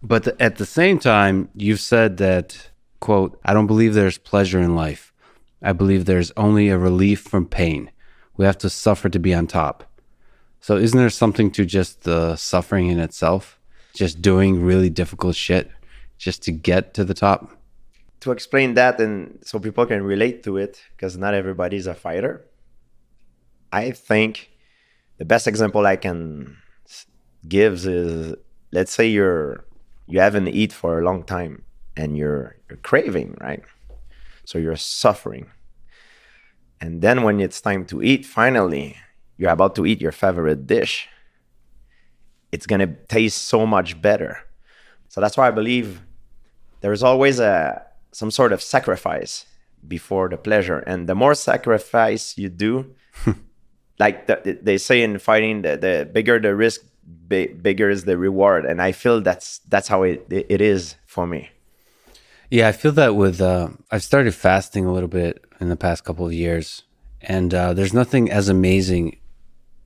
But at the same time, you've said that, quote, I don't believe there's pleasure in life. I believe there's only a relief from pain. We have to suffer to be on top. So isn't there something to just the suffering in itself? Just doing really difficult shit just to get to the top? To explain that and so people can relate to it, because not everybody's a fighter, I think the best example I can give is, let's say you haven't eat for a long time and you're craving, right? So you're suffering. And then when it's time to eat, finally, you're about to eat your favorite dish. It's going to taste so much better. So that's why I believe there's always some sort of sacrifice before the pleasure. And the more sacrifice you do, like they say in fighting, the bigger the risk, bigger is the reward. And I feel that's how it is for me. Yeah, I feel that with, I've started fasting a little bit in the past couple of years. And there's nothing as amazing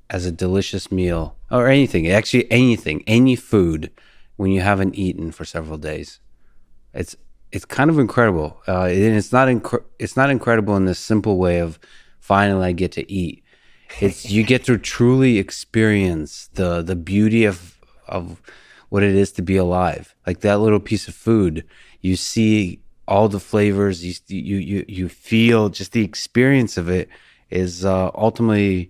as a delicious meal or anything, actually anything, any food when you haven't eaten for several days. It's it's kind of incredible. And it's not incredible in this simple way of finally I get to eat. It's you get to truly experience the beauty of what it is to be alive. Like that little piece of food, you see all the flavors. You feel just the experience of it is ultimately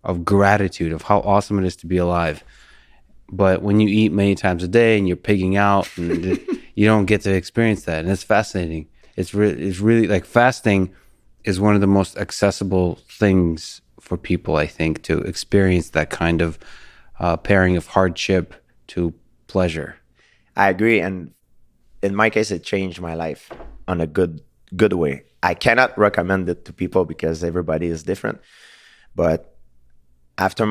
of gratitude of how awesome it is to be alive. But when you eat many times a day and you're pigging out, and you don't get to experience that, and it's fascinating. It's really like fasting is one of the most accessible things for people, I think, to experience that kind of pairing of hardship to pleasure. I agree. And in my case, it changed my life on a good way. I cannot recommend it to people because everybody is different. But after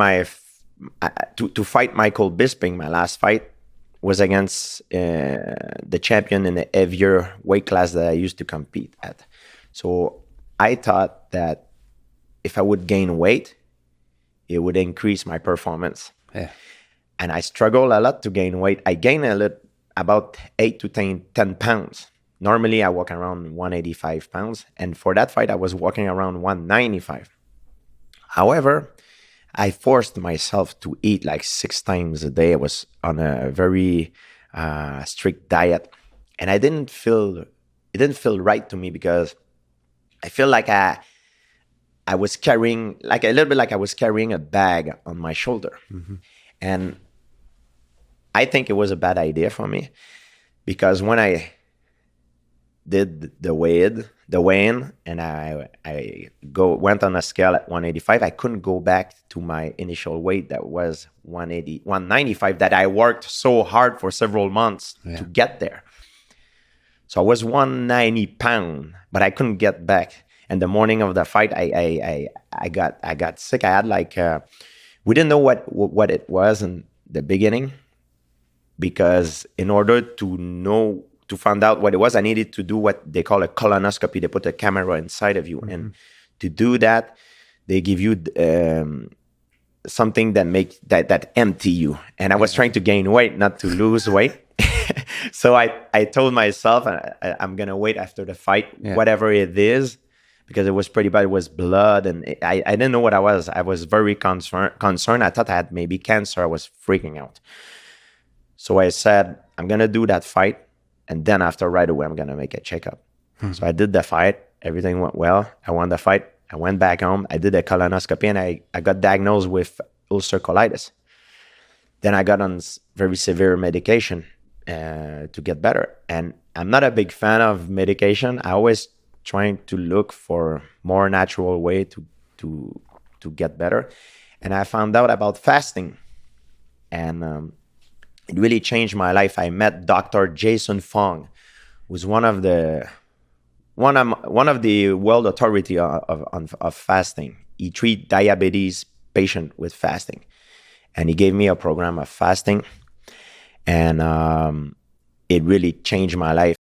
to fight Michael Bisping, my last fight was against the champion in the heavier weight class that I used to compete at. So I thought that if I would gain weight, it would increase my performance. Yeah. And I struggle a lot to gain weight. I gain about 8 to 10 pounds. Normally, I walk around 185 pounds. And for that fight, I was walking around 195. However, I forced myself to eat like 6 times a day. I was on a very strict diet. And it didn't feel right to me because I feel like I was carrying, like a little bit like I was carrying a bag on my shoulder. Mm-hmm. And I think it was a bad idea for me because when I did the weigh-in, and I went on a scale at 185, I couldn't go back to my initial weight that was 195 that I worked so hard for several months to get there. So I was 190 pound, but I couldn't get back. And the morning of the fight, I got sick. I had like we didn't know what it was in the beginning, because in order to find out what it was, I needed to do what they call a colonoscopy. They put a camera inside of you, and to do that, they give you something that empty you. And I was trying to gain weight, not to lose weight. So I told myself I'm gonna wait after the fight, whatever it is, because it was pretty bad. It was blood, and I didn't know what I was. I was very concerned. I thought I had maybe cancer. I was freaking out. So I said, I'm going to do that fight. And then after, right away, I'm going to make a checkup. So I did the fight. Everything went well. I won the fight. I went back home. I did a colonoscopy, and I got diagnosed with ulcer colitis. Then I got on very severe medication to get better. And I'm not a big fan of medication. I always trying to look for more natural way to get better. And I found out about fasting. And it really changed my life. I met Dr. Jason Fong, who's one of the world authority of fasting. He treats diabetes patient with fasting, and he gave me a program of fasting, and it really changed my life.